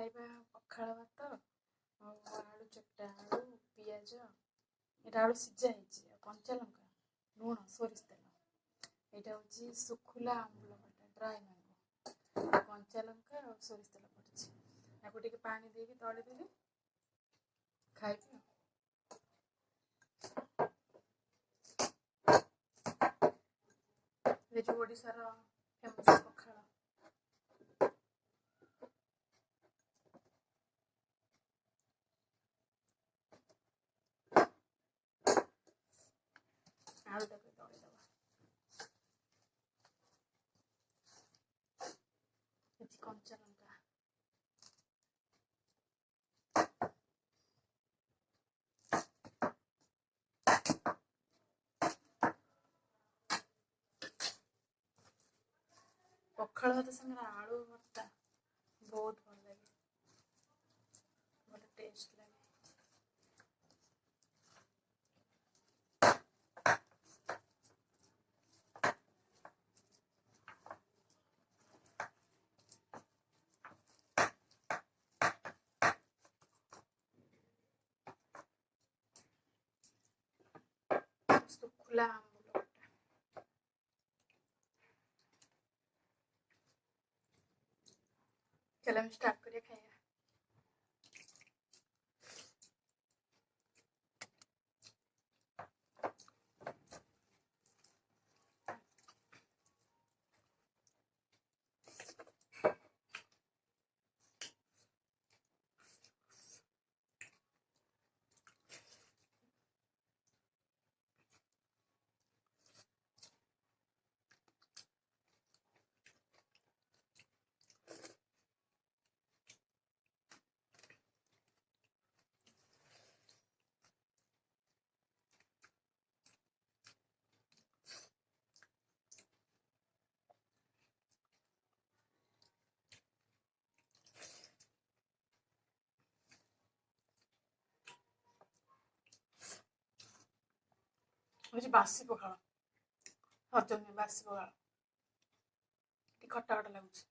ଖାଇବା ପଖାଳ ଭାତ ଆଉ ଆଳୁ ଚକଟା, ଆଳୁ ପିଆଜ, ଏଇଟା ଆଳୁ ସିଝା ହେଇଛି, ଆଉ କଞ୍ଚା ଲଙ୍କା, ଲୁଣ, ସୋରିଷ ତେଲ। ଏଇଟା ହେଉଛି ଶୁଖୁଲା ଆମ୍ବୁଲ ଖଟା, ଡ୍ରାଏ ମ୍ୟାଙ୍ଗୋ, କଞ୍ଚା ଲଙ୍କା ଆଉ ସୋରିଷ ତେଲ ପଡ଼ିଛି। ତାକୁ ଟିକେ ପାଣି ଦେଇକି ଦଳିଦେବି, ଖାଇବି ଆଉ। ଏ ଯେଉଁ ଓଡ଼ିଶାର ଫେମସ୍ ପଖାଳ। ଆଳୁଟାକୁ ଦଳିଦେବା, କିଛି କଞ୍ଚା ଲଙ୍କା, ପଖାଳ ଭାତ ସାଙ୍ଗରେ ଆଳୁ ଭର୍ତ୍ତା ବହୁତ ଭଲ ଲାଗେ, ଭଲ ଟେଷ୍ଟ ଲାଗେ। ଶୁଖୁଲା ଆମ୍ବୁଲ ଖଟା। चलो हम स्टार्ट करिए खाइए। मुझे बासी पखाल हजम नहीं, बासी पखाल खटा खटा लगुच।